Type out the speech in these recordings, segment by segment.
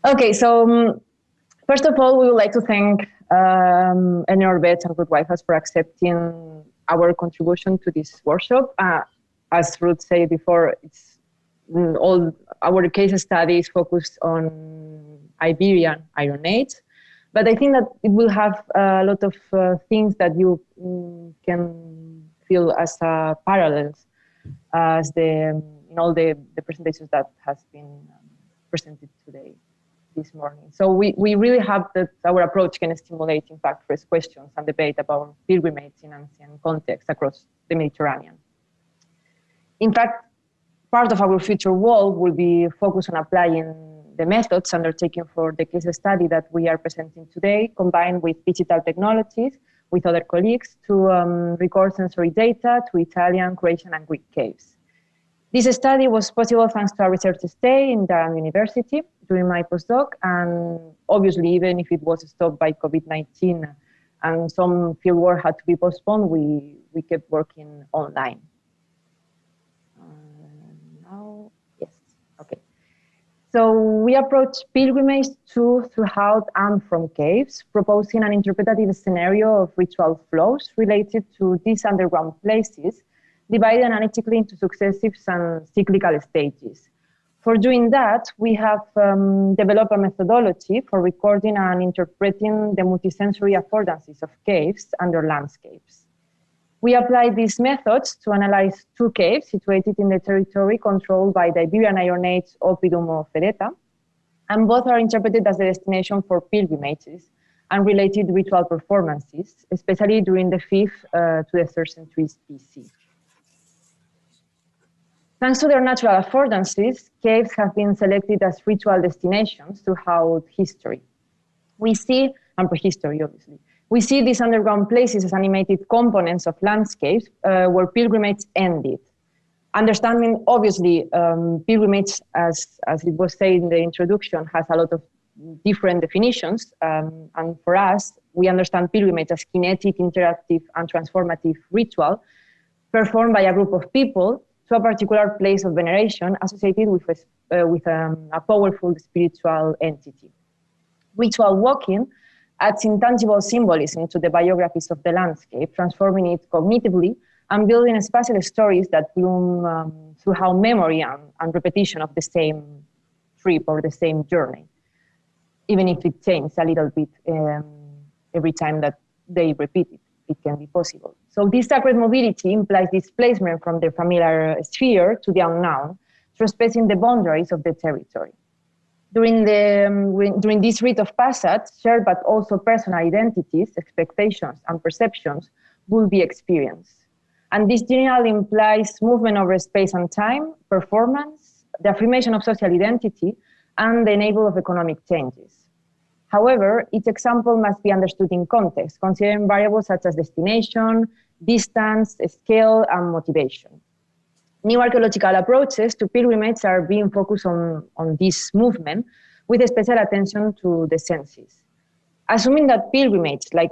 Okay, so first of all, we would like to thank Enorbet and Ruth Whitehouse for accepting our contribution to this workshop. As Ruth said before, it's all our case study is focused on Iberian Iron Age, but I think that it will have a lot of things that you can feel as parallels as in all the presentations that has been presented today, this morning. So we really hope that our approach can stimulate, in fact, fresh questions and debate about pilgrimage in ancient contexts across the Mediterranean. In fact, part of our future work will be focused on applying the methods undertaken for the case study that we are presenting today, combined with digital technologies with other colleagues to record sensory data to Italian, Croatian, and Greek caves. This study was possible thanks to our research stay in Durham University during my postdoc, and obviously, even if it was stopped by COVID-19 and some fieldwork had to be postponed, we kept working online. Now, yes, okay. So we approach pilgrimage throughout and from caves, proposing an interpretative scenario of ritual flows related to these underground places, divided analytically into successive and cyclical stages. For doing that, we have developed a methodology for recording and interpreting the multisensory affordances of caves and their landscapes. We applied these methods to analyze two caves situated in the territory controlled by the Iberian Iron Age Oppidum of Edeta, and both are interpreted as the destination for pilgrimages and related ritual performances, especially during the 5th to the 3rd centuries BC. Thanks to their natural affordances, caves have been selected as ritual destinations throughout history. We see, and prehistory obviously, we see these underground places as animated components of landscapes where pilgrimage ended. Understanding, obviously, pilgrimage, as it was said in the introduction, has a lot of different definitions. And for us, we understand pilgrimage as kinetic, interactive, and transformative ritual performed by a group of people to a particular place of veneration associated with a powerful spiritual entity. Ritual walking adds intangible symbolism to the biographies of the landscape, transforming it cognitively and building spatial stories that bloom throughout memory and repetition of the same trip or the same journey, even if it changes a little bit every time that they repeat it. It can be possible. So this sacred mobility implies displacement from the familiar sphere to the unknown, trespassing the boundaries of the territory. During this rite of passage, shared but also personal identities, expectations, and perceptions will be experienced. And this generally implies movement over space and time, performance, the affirmation of social identity, and the enabling of economic changes. However, each example must be understood in context, considering variables such as destination, distance, scale, and motivation. New archaeological approaches to pilgrimage are being focused on this movement with special attention to the senses. Assuming that pilgrimage, like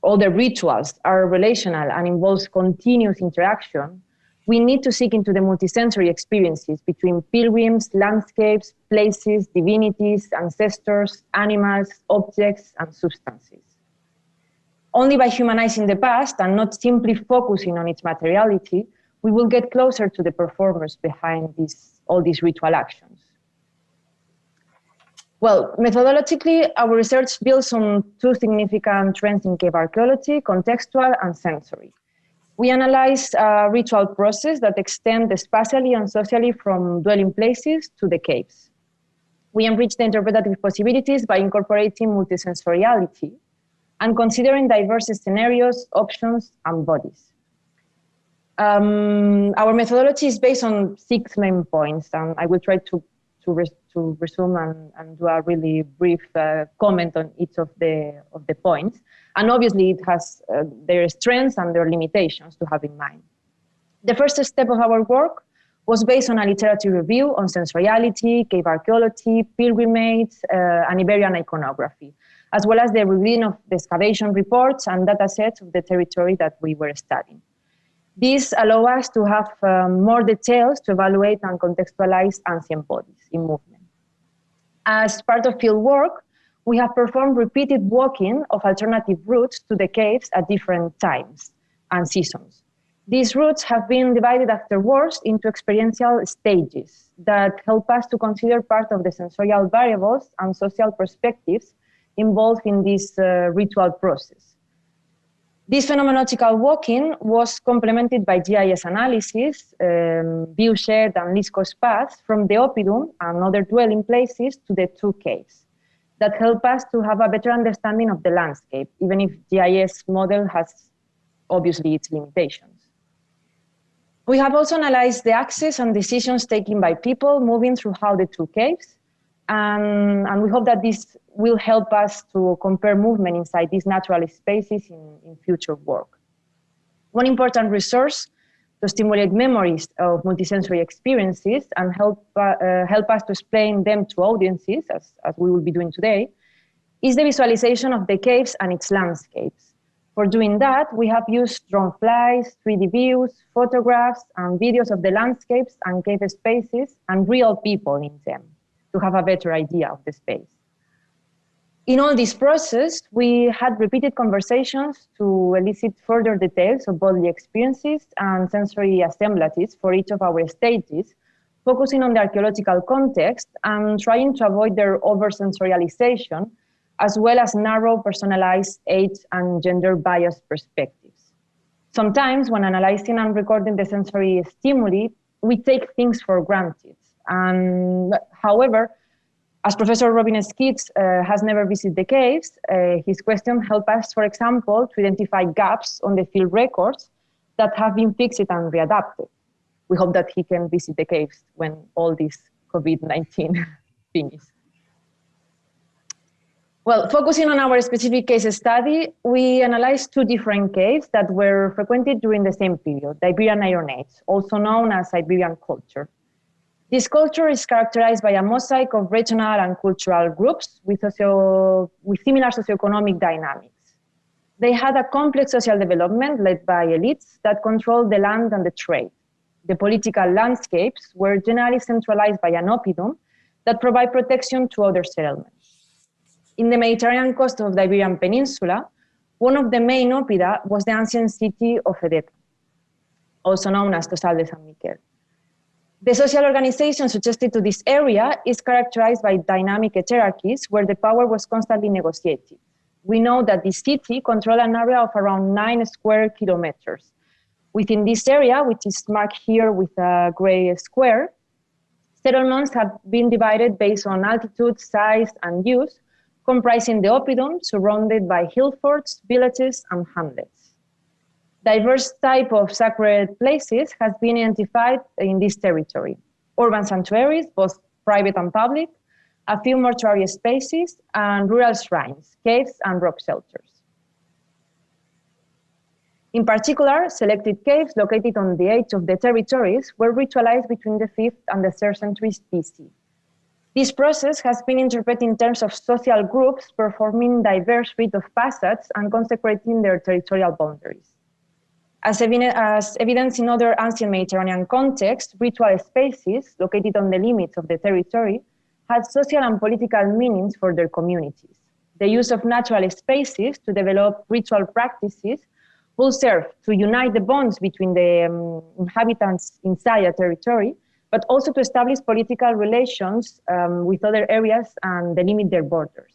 all the rituals, are relational and involves continuous interaction, we need to seek into the multisensory experiences between pilgrims, landscapes, places, divinities, ancestors, animals, objects, and substances. Only by humanizing the past and not simply focusing on its materiality, we will get closer to the performers behind all these ritual actions. Well, methodologically, our research builds on two significant trends in cave archaeology: contextual and sensory. We analyze a ritual process that extends spatially and socially from dwelling places to the caves. We enrich the interpretative possibilities by incorporating multisensoriality and considering diverse scenarios, options, and bodies. Our methodology is based on 6 main points, and I will try to resume and do a really brief comment on each of the points. And obviously, it has their strengths and their limitations to have in mind. The first step of our work was based on a literature review on sensoriality, cave archaeology, pilgrimage, and Iberian iconography, as well as the reviewing of the excavation reports and data sets of the territory that we were studying. This allows us to have more details to evaluate and contextualize ancient bodies in movement. As part of field work, we have performed repeated walking of alternative routes to the caves at different times and seasons. These routes have been divided afterwards into experiential stages that help us to consider part of the sensorial variables and social perspectives involved in this ritual process. This phenomenological walking was complemented by GIS analysis, viewshed and least cost paths from the oppidum and other dwelling places to the two caves that help us to have a better understanding of the landscape, even if GIS model has obviously its limitations. We have also analyzed the access and decisions taken by people moving through the two caves, and we hope that this will help us to compare movement inside these natural spaces in future work. One important resource to stimulate memories of multisensory experiences and help us to explain them to audiences, as we will be doing today, is the visualization of the caves and its landscapes. For doing that, we have used drone flights, 3D views, photographs, and videos of the landscapes and cave spaces and real people in them to have a better idea of the space. In all this process, we had repeated conversations to elicit further details of bodily experiences and sensory assemblages for each of our stages, focusing on the archaeological context and trying to avoid their over-sensorialization, as well as narrow, personalized age and gender biased perspectives. Sometimes when analyzing and recording the sensory stimuli, we take things for granted. And however, as Professor Robin Skidz has never visited the caves, his question helped us, for example, to identify gaps on the field records that have been fixed and readapted. We hope that he can visit the caves when all this COVID-19 finishes. Well, focusing on our specific case study, we analyzed two different caves that were frequented during the same period, the Iberian Iron Age, also known as Iberian culture. This culture is characterized by a mosaic of regional and cultural groups with similar socioeconomic dynamics. They had a complex social development led by elites that controlled the land and the trade. The political landscapes were generally centralized by an oppidum that provide protection to other settlements. In the Mediterranean coast of the Iberian Peninsula, one of the main oppida was the ancient city of Edeta, also known as Tossal de San Miquel. The social organization suggested to this area is characterized by dynamic hierarchies where the power was constantly negotiated. We know that the city controlled an area of around 9 square kilometers. Within this area, which is marked here with a gray square, settlements have been divided based on altitude, size, and use, comprising the oppidum surrounded by hill forts, villages, and hamlets. Diverse type of sacred places has been identified in this territory. Urban sanctuaries, both private and public, a few mortuary spaces, and rural shrines, caves, and rock shelters. In particular, selected caves located on the edge of the territories were ritualized between the 5th and the 3rd centuries BC. This process has been interpreted in terms of social groups performing diverse rites of passage and consecrating their territorial boundaries. As evidence in other ancient Mediterranean contexts, ritual spaces located on the limits of the territory had social and political meanings for their communities. The use of natural spaces to develop ritual practices will serve to unite the bonds between the inhabitants inside a territory, but also to establish political relations with other areas and delimit their borders.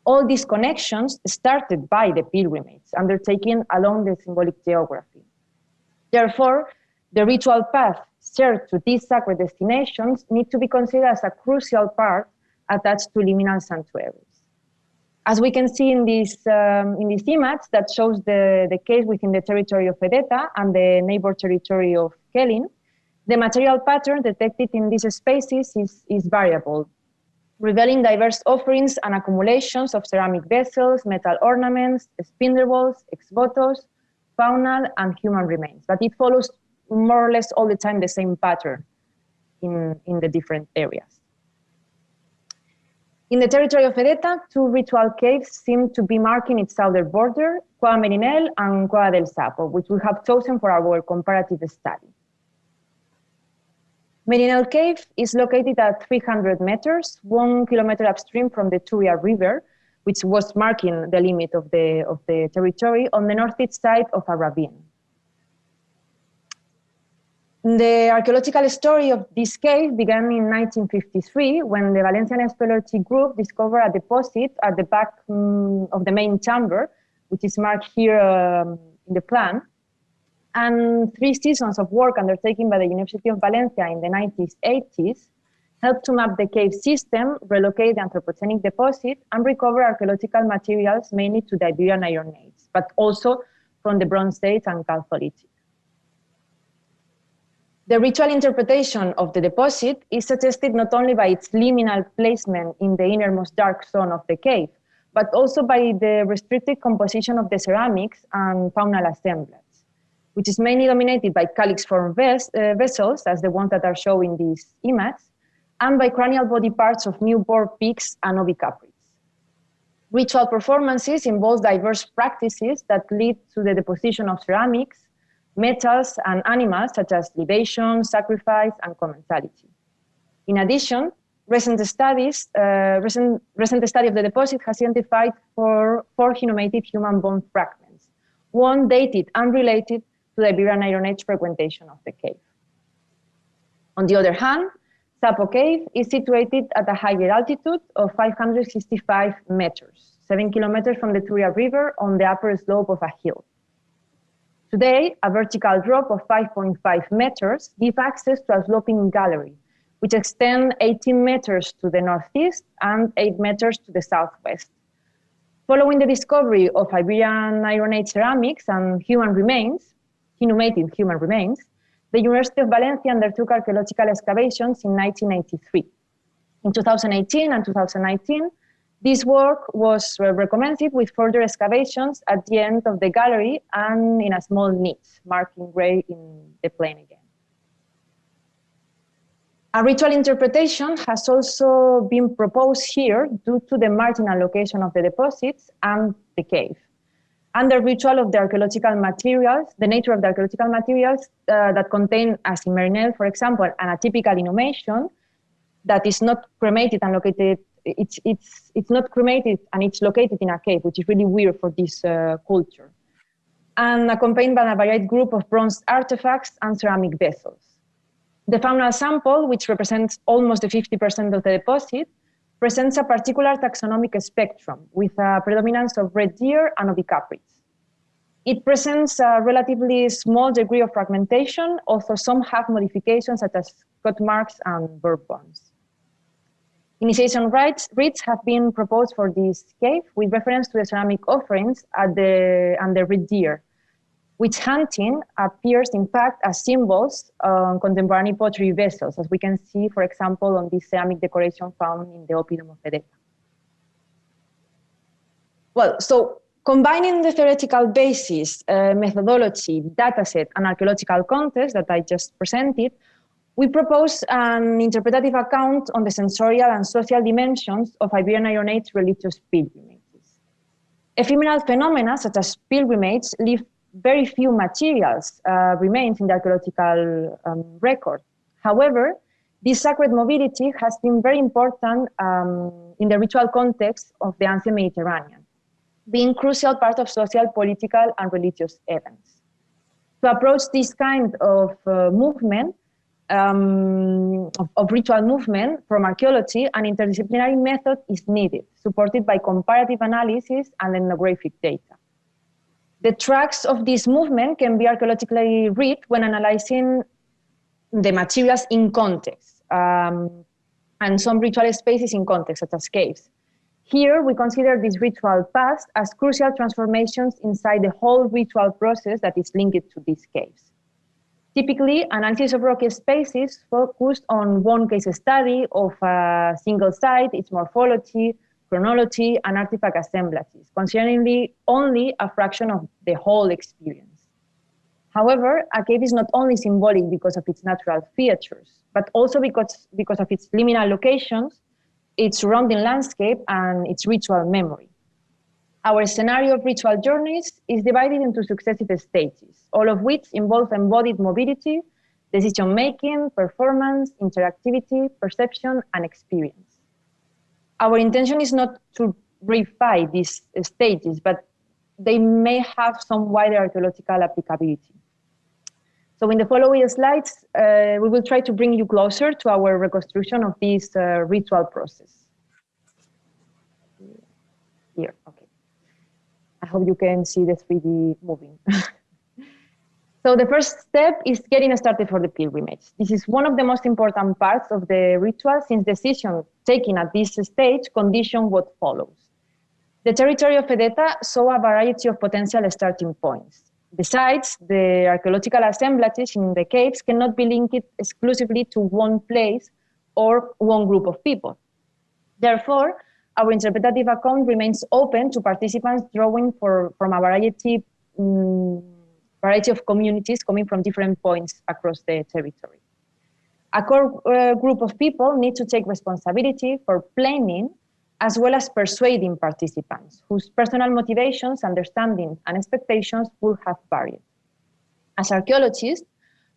All these connections started by the pilgrimage undertaken along the symbolic geography. Therefore, the ritual path shared to these sacred destinations need to be considered as a crucial part attached to liminal sanctuaries. As we can see in this image that shows the case within the territory of Edeta and the neighbor territory of Kelin, the material pattern detected in these spaces is variable, revealing diverse offerings and accumulations of ceramic vessels, metal ornaments, spindles, ex-votos, faunal, and human remains. But it follows more or less all the time the same pattern in the different areas. In the territory of Edeta, two ritual caves seem to be marking its southern border, Cueva Merinel and Cueva del Sapo, which we have chosen for our comparative study. Meninel Cave is located at 300 meters, 1 kilometer upstream from the Turia River, which was marking the limit of the territory on the northeast side of a ravine. The archaeological story of this cave began in 1953 when the Valencian Speleology group discovered a deposit at the back of the main chamber, which is marked here in the plan. And 3 seasons of work undertaken by the University of Valencia in the 1980s helped to map the cave system, relocate the Anthropogenic deposit, and recover archaeological materials mainly to the Iberian Iron Age, but also from the Bronze Age and Chalcolithic. The ritual interpretation of the deposit is suggested not only by its liminal placement in the innermost dark zone of the cave, but also by the restricted composition of the ceramics and faunal assemblage, which is mainly dominated by calyx-formed vessels, as the ones that are shown in this image, and by cranial body parts of newborn pigs and ovicaprids. Ritual performances involve diverse practices that lead to the deposition of ceramics, metals, and animals such as libation, sacrifice, and commensality. In addition, recent study of the deposit has identified four inhumated human bone fragments, one dated and related to the Iberian Iron Age frequentation of the cave. On the other hand, Sapo Cave is situated at a higher altitude of 565 meters, 7 kilometers from the Turia River on the upper slope of a hill. Today, a vertical drop of 5.5 meters gives access to a sloping gallery, which extends 18 meters to the northeast and 8 meters to the southwest. Following the discovery of Iberian Iron Age ceramics and inhumated human remains, the University of Valencia undertook archaeological excavations in 1993. In 2018 and 2019, this work was recommenced with further excavations at the end of the gallery and in a small niche, marked in gray in the plain again. A ritual interpretation has also been proposed here due to the marginal location of the deposits and the cave, and the ritual of the archaeological materials, the nature of the archaeological materials that contain, as in Meninel, for example, an atypical inhumation that is not cremated and located. It's not cremated and it's located in a cave, which is really weird for this culture, and accompanied by a varied group of bronze artifacts and ceramic vessels. The faunal sample, which represents almost the 50% of the deposit, presents a particular taxonomic spectrum with a predominance of red deer and ovicaprids. It presents a relatively small degree of fragmentation, although some have modifications such as cut marks and bird bones. Initiation rites have been proposed for this cave with reference to the ceramic offerings and the red deer, which hunting appears in fact as symbols on contemporary pottery vessels, as we can see, for example, on this ceramic decoration found in the oppidum of Edessa. Well, so combining the theoretical basis, methodology, dataset, and archaeological context that I just presented, we propose an interpretative account on the sensorial and social dimensions of Iberian Iron Age religious pilgrimages. Ephemeral phenomena such as pilgrimage leave very few materials remains in the archaeological record. However, this sacred mobility has been very important in the ritual context of the ancient Mediterranean, being a crucial part of social, political, and religious events. To approach this kind of movement, of ritual movement from archaeology, an interdisciplinary method is needed, supported by comparative analysis and ethnographic data. The tracks of this movement can be archaeologically read when analyzing the materials in context, and some ritual spaces in context, such as caves. Here, we consider this ritual past as crucial transformations inside the whole ritual process that is linked to these caves. Typically, analysis of rocky spaces focused on one case study of a single site, its morphology, chronology, and artifact assemblages, considering only a fraction of the whole experience. However, a cave is not only symbolic because of its natural features, but also because of its liminal locations, its surrounding landscape, and its ritual memory. Our scenario of ritual journeys is divided into successive stages, all of which involve embodied mobility, decision-making, performance, interactivity, perception, and experience. Our intention is not to reify these stages, but they may have some wider archaeological applicability. So in the following slides, we will try to bring you closer to our reconstruction of this ritual process. Here, okay. I hope you can see the 3D moving. So the first step is getting started for the pilgrimage. This is one of the most important parts of the ritual, since decisions taken at this stage condition what follows. The territory of Edeta saw a variety of potential starting points. Besides, the archaeological assemblages in the caves cannot be linked exclusively to one place or one group of people. Therefore, our interpretative account remains open to participants drawing from a variety of communities coming from different points across the territory. A core group of people need to take responsibility for planning as well as persuading participants whose personal motivations, understanding, and expectations will have varied. As archaeologists,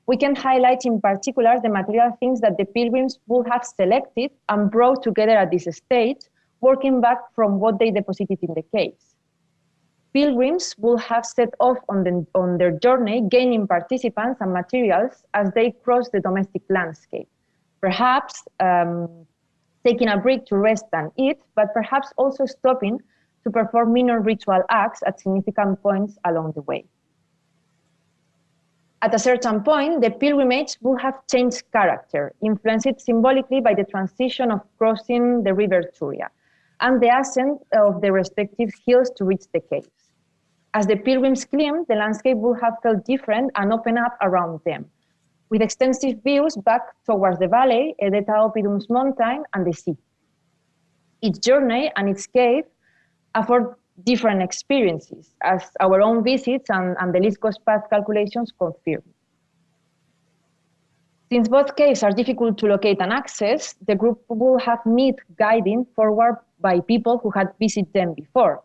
we can highlight in particular the material things that the pilgrims will have selected and brought together at this stage, working back from what they deposited in the caves. Pilgrims will have set off on their journey, gaining participants and materials as they cross the domestic landscape. Perhaps taking a break to rest and eat, but perhaps also stopping to perform minor ritual acts at significant points along the way. At a certain point, the pilgrimage will have changed character, influenced symbolically by the transition of crossing the river Turia and the ascent of the respective hills to reach the caves. As the pilgrims climbed, the landscape will have felt different and opened up around them, with extensive views back towards the valley, Edeta Opidum's mountain, and the sea. Each journey and its cave afford different experiences, as our own visits and the least cost path calculations confirm. Since both caves are difficult to locate and access, the group will have need guiding forward by people who had visited them before.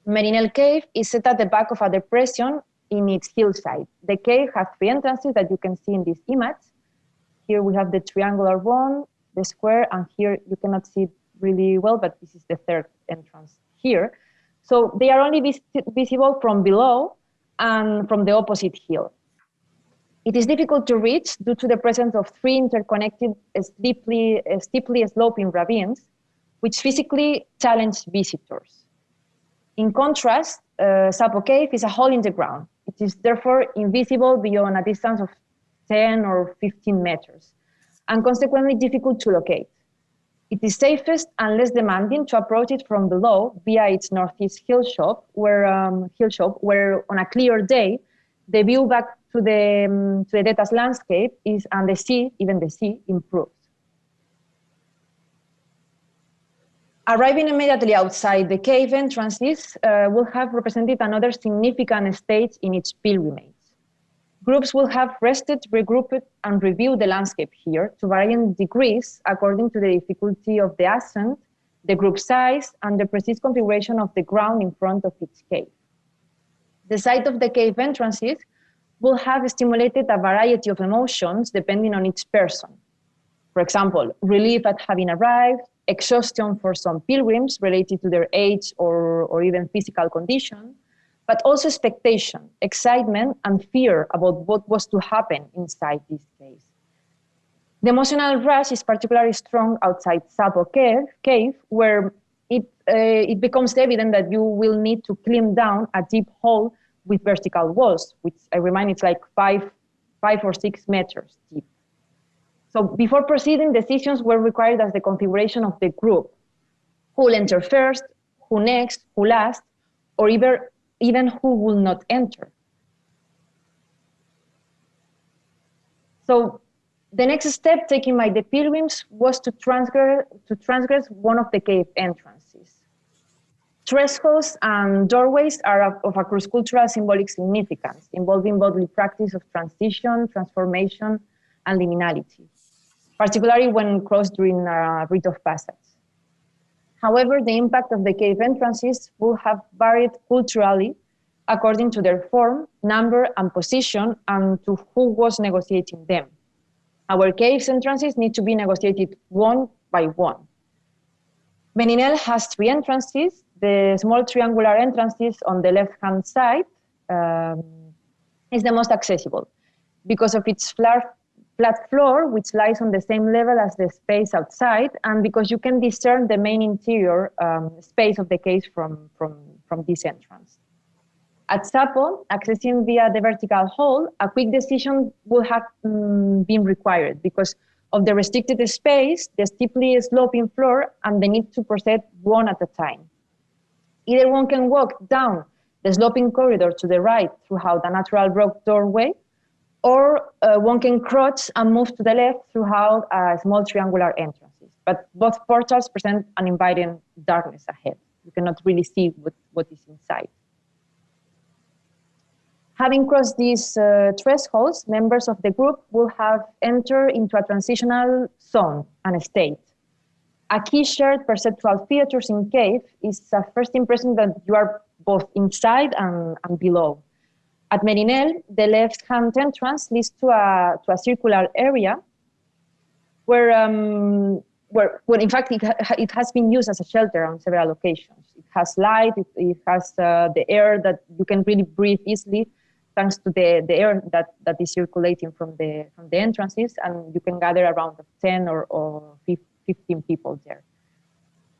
Merinel Cave is set at the back of a depression in its hillside. The cave has 3 entrances that you can see in this image. Here we have the triangular one, the square, and here you cannot see it really well, but this is the 3rd entrance here. So they are only visible from below and from the opposite hill. It is difficult to reach due to the presence of 3 interconnected, steeply sloping ravines, which physically challenge visitors. In contrast, Sapo Cave is a hole in the ground. It is therefore invisible beyond a distance of 10 or 15 meters, and consequently difficult to locate. It is safest and less demanding to approach it from below via its northeast hillshope, where on a clear day, the view back to the Edeta's landscape and the sea, even the sea, improves. Arriving immediately outside the cave entrances will have represented another significant stage in its pilgrimage. Groups will have rested, regrouped, and reviewed the landscape here to varying degrees according to the difficulty of the ascent, the group size, and the precise configuration of the ground in front of each cave. The site of the cave entrances will have stimulated a variety of emotions depending on each person. For example, relief at having arrived, exhaustion for some pilgrims related to their age or even physical condition, but also expectation, excitement, and fear about what was to happen inside this cave. The emotional rush is particularly strong outside Sapo Cave, where it becomes evident that you will need to climb down a deep hole with vertical walls, which I remind it's like 5 or 6 meters deep. So before proceeding, decisions were required as the configuration of the group. Who will enter first, who next, who last, or even who will not enter. So the next step taken by the pilgrims was to transgress one of the cave entrances. Thresholds and doorways are of a cross-cultural symbolic significance, involving bodily practice of transition, transformation, and liminality, particularly when crossed during a rite of passage. However, the impact of the cave entrances will have varied culturally according to their form, number, and position, and to who was negotiating them. Our caves entrances need to be negotiated one by one. Meninel has 3 entrances. The small triangular entrances on the left-hand side is the most accessible because of its flat floor, which lies on the same level as the space outside, and because you can discern the main interior space of the cave from this entrance. At Sapo, accessing via the vertical hall, a quick decision would have been required because of the restricted space, the steeply sloping floor, and the need to proceed one at a time. Either one can walk down the sloping corridor to the right throughout a natural rock doorway, or one can crouch and move to the left throughout small triangular entrances. But both portals present an inviting darkness ahead. You cannot really see what is inside. Having crossed these thresholds, members of the group will have entered into a transitional zone and a state. A key shared perceptual features in cave is a first impression that you are both inside and below. At Meninel, the left-hand entrance leads to a circular area where in fact, it has been used as a shelter on several occasions. It has light, it has the air that you can really breathe easily, thanks to the air that is circulating from the entrances, and you can gather around 10 or 15 people there.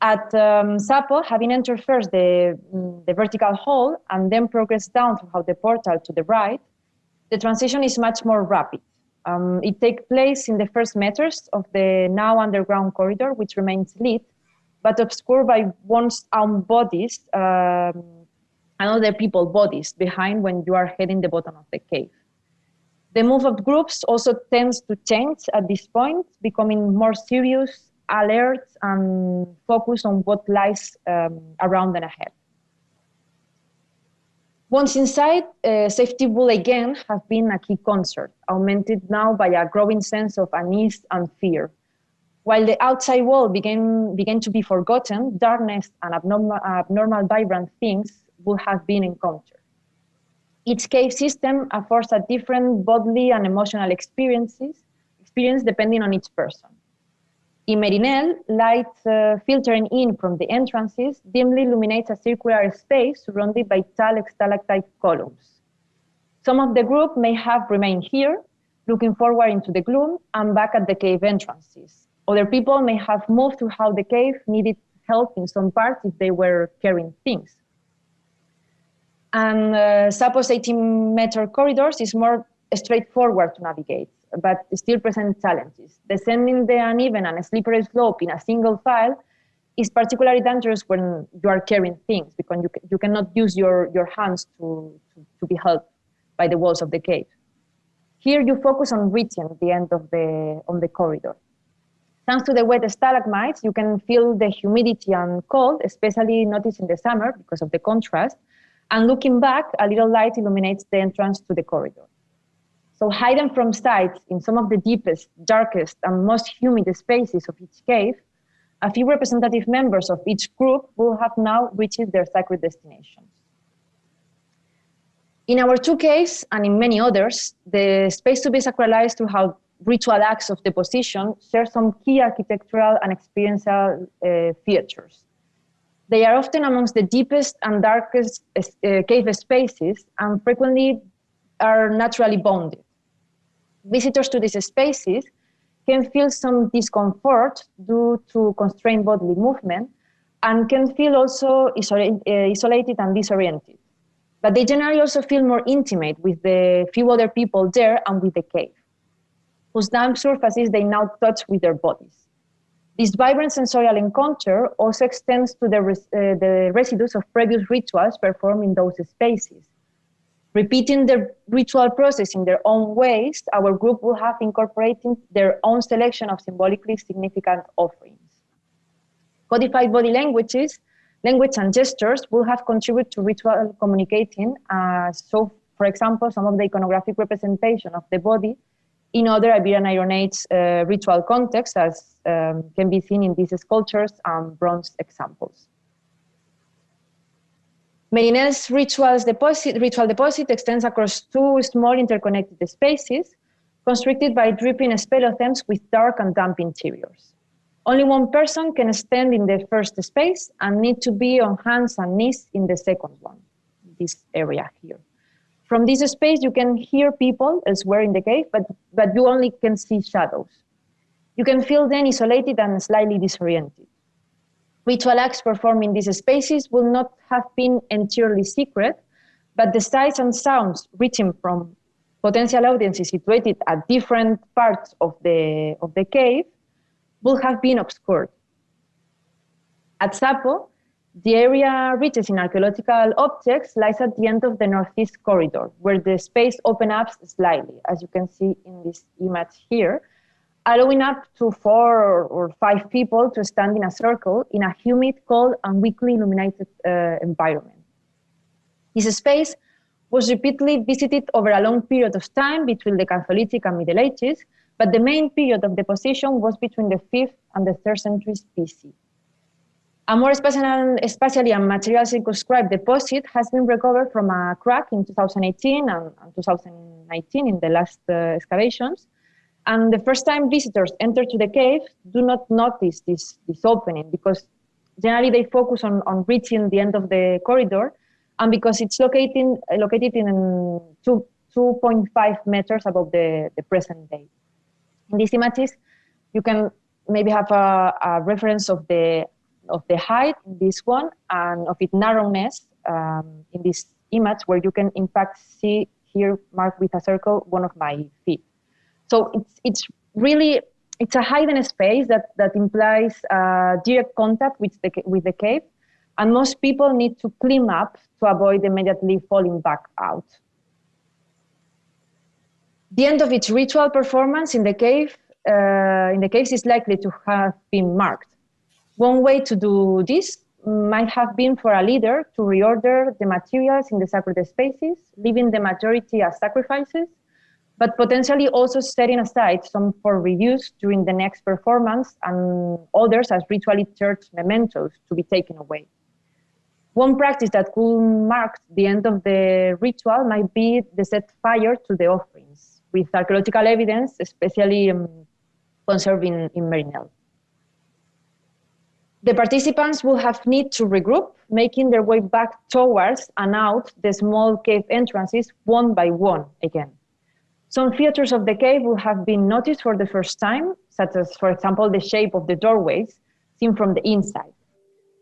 At Sapo, having entered first the vertical hall and then progress down throughout the portal to the right, the transition is much more rapid. It takes place in the first meters of the now underground corridor, which remains lit, but obscured by one's own bodies and other people's bodies behind when you are heading the bottom of the cave. The move of groups also tends to change at this point, becoming more serious, alert, and focused on what lies around and ahead. Once inside, safety will again have been a key concern, augmented now by a growing sense of unease and fear. While the outside world began to be forgotten, darkness and abnormal vibrant things will have been encountered. Each cave system affords a different bodily and emotional experience depending on each person. In Meninel, light filtering in from the entrances dimly illuminates a circular space surrounded by tall stalactite columns. Some of the group may have remained here, looking forward into the gloom and back at the cave entrances. Other people may have moved to how the cave needed help in some parts if they were carrying things. And Sapo's 18-meter corridors is more straightforward to navigate, but still present challenges. Descending the uneven and slippery slope in a single file is particularly dangerous when you are carrying things, because you cannot use your hands to be held by the walls of the cave. Here you focus on reaching the end of the corridor. Thanks to the wet stalagmites, you can feel the humidity and cold, especially noticed in the summer because of the contrast. And looking back, a little light illuminates the entrance to the corridor. So hidden from sight in some of the deepest, darkest, and most humid spaces of each cave, a few representative members of each group will have now reached their sacred destinations. In our 2 caves, and in many others, the space to be sacralized throughout ritual acts of deposition share some key architectural and experiential features. They are often amongst the deepest and darkest cave spaces, and frequently are naturally bounded. Visitors to these spaces can feel some discomfort due to constrained bodily movement, and can feel also isolated and disoriented. But they generally also feel more intimate with the few other people there and with the cave, whose damp surfaces they now touch with their bodies. This vibrant sensorial encounter also extends to the residues of previous rituals performed in those spaces. Repeating the ritual process in their own ways, our group will have incorporated their own selection of symbolically significant offerings. Codified body language and gestures will have contributed to ritual communicating. So, for example, some of the iconographic representation of the body in other Iberian Iron Age ritual contexts, as can be seen in these sculptures and bronze examples. Merinel's ritual deposit extends across two small interconnected spaces, constructed by dripping speleothems with dark and damp interiors. Only one person can stand in the first space and need to be on hands and knees in the second one, this area here. From this space, you can hear people elsewhere in the cave, but you only can see shadows. You can feel then isolated and slightly disoriented. Ritual acts performed in these spaces will not have been entirely secret, but the sights and sounds reaching from potential audiences situated at different parts of the cave will have been obscured. At Sapo, the area reaches in archaeological objects lies at the end of the northeast corridor, where the space opens up slightly, as you can see in this image here, allowing up to 4 or 5 people to stand in a circle in a humid, cold, and weakly illuminated environment. This space was repeatedly visited over a long period of time between the Chalcolithic and Middle Ages, but the main period of deposition was between the 5th and the 3rd centuries BC. A more spatially and material circumscribed deposit has been recovered from a crack in 2018 and 2019 in the last excavations. And the first time visitors enter to the cave do not notice this opening, because generally they focus on reaching the end of the corridor, and because it's located in 2.5 meters above the present day. In these images, you can maybe have a reference of the height in this one and of its narrowness in this image, where you can in fact see here marked with a circle one of my feet. So it's really a hidden space that implies direct contact with the cave, and most people need to climb up to avoid immediately falling back out. The end of its ritual performance in the caves is likely to have been marked. One way to do this might have been for a leader to reorder the materials in the sacred spaces, leaving the majority as sacrifices, but potentially also setting aside some for reuse during the next performance and others as ritually charged mementos to be taken away. One practice that could mark the end of the ritual might be the set fire to the offerings, with archaeological evidence, especially conserved in Merinel. The participants will have need to regroup, making their way back towards and out the small cave entrances one by one again. Some features of the cave will have been noticed for the first time, such as, for example, the shape of the doorways seen from the inside.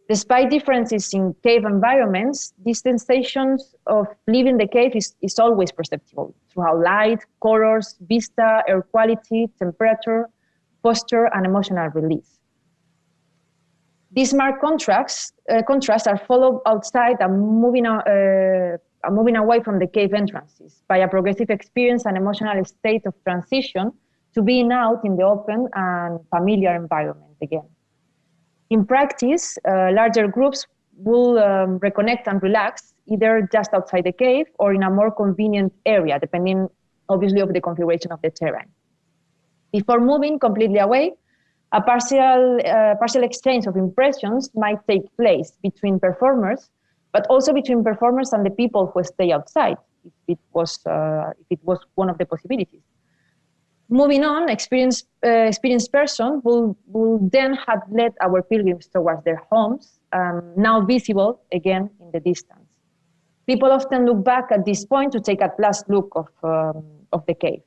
Despite differences in cave environments, these sensations of leaving the cave is always perceptible through how light, colors, vista, air quality, temperature, posture, and emotional release. These marked contrasts are followed outside and moving away from the cave entrances by a progressive experience and emotional state of transition to being out in the open and familiar environment again. In practice, larger groups will reconnect and relax either just outside the cave or in a more convenient area, depending obviously of the configuration of the terrain. Before moving completely away, a partial exchange of impressions might take place between performers, but also between performers and the people who stay outside, if it was one of the possibilities. Moving on, experienced person will then have led our pilgrims towards their homes, now visible again in the distance. People often look back at this point to take a last look of the cave.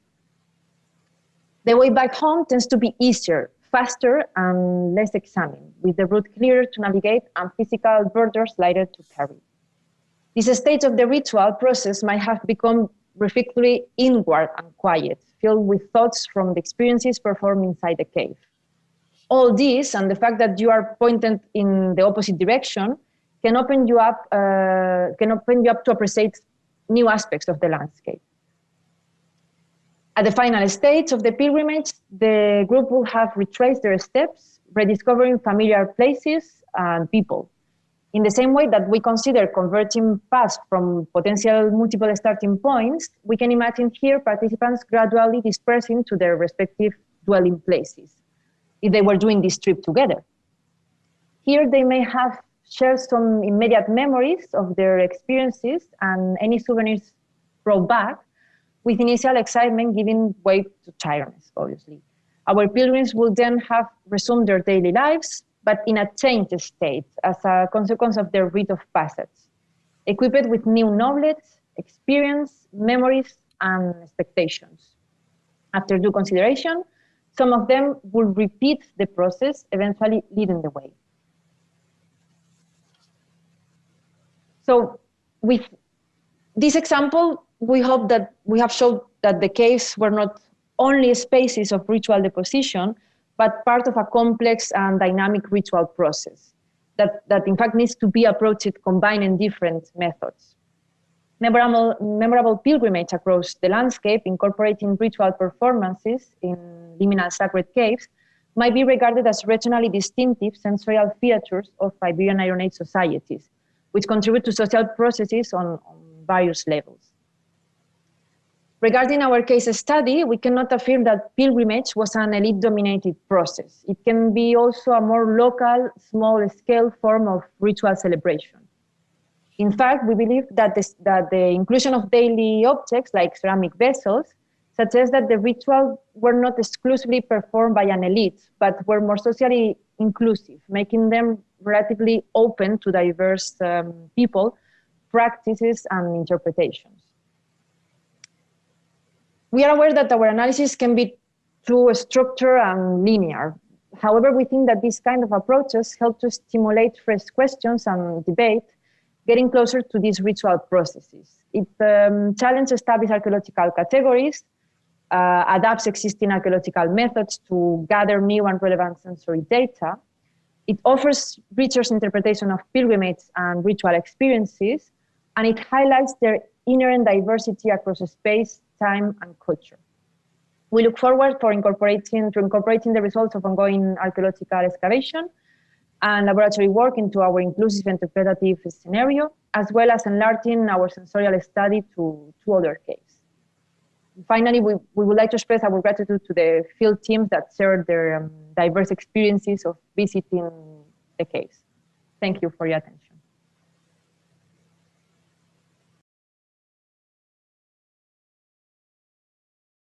The way back home tends to be easier, faster, and less examined, with the route clearer to navigate and physical borders lighter to carry. This stage of the ritual process might have become reflectively inward and quiet, filled with thoughts from the experiences performed inside the cave. All this, and the fact that you are pointed in the opposite direction, can open you up to appreciate new aspects of the landscape. At the final stage of the pilgrimage, the group will have retraced their steps, rediscovering familiar places and people. In the same way that we consider converging paths from potential multiple starting points, we can imagine here participants gradually dispersing to their respective dwelling places, if they were doing this trip together. Here they may have share some immediate memories of their experiences and any souvenirs brought back, with initial excitement giving way to tiredness, obviously. Our pilgrims will then have resumed their daily lives, but in a changed state as a consequence of their rite of passage, equipped with new knowledge, experience, memories, and expectations. After due consideration, some of them will repeat the process, eventually leading the way. So with this example, we hope that we have shown that the caves were not only spaces of ritual deposition, but part of a complex and dynamic ritual process that in fact needs to be approached combining different methods. Memorable pilgrimage across the landscape, incorporating ritual performances in liminal sacred caves, might be regarded as regionally distinctive sensorial features of Iberian Iron Age societies, which contribute to social processes on various levels. Regarding our case study, we cannot affirm that pilgrimage was an elite-dominated process. It can be also a more local, small-scale form of ritual celebration. In fact, we believe that the inclusion of daily objects like ceramic vessels suggests that the rituals were not exclusively performed by an elite, but were more socially inclusive, making them relatively open to diverse people, practices, and interpretations. We are aware that our analysis can be too structured and linear. However, we think that these kind of approaches help to stimulate fresh questions and debate, getting closer to these ritual processes. It challenges established archaeological categories, adapts existing archaeological methods to gather new and relevant sensory data. It offers richer interpretation of pilgrimage and ritual experiences, and it highlights their inherent diversity across space, time, and culture. We look forward to incorporating the results of ongoing archaeological excavation and laboratory work into our inclusive interpretative scenario, as well as enlarging our sensorial study to other caves. Finally, we would like to express our gratitude to the field teams that shared their diverse experiences of visiting the caves. Thank you for your attention.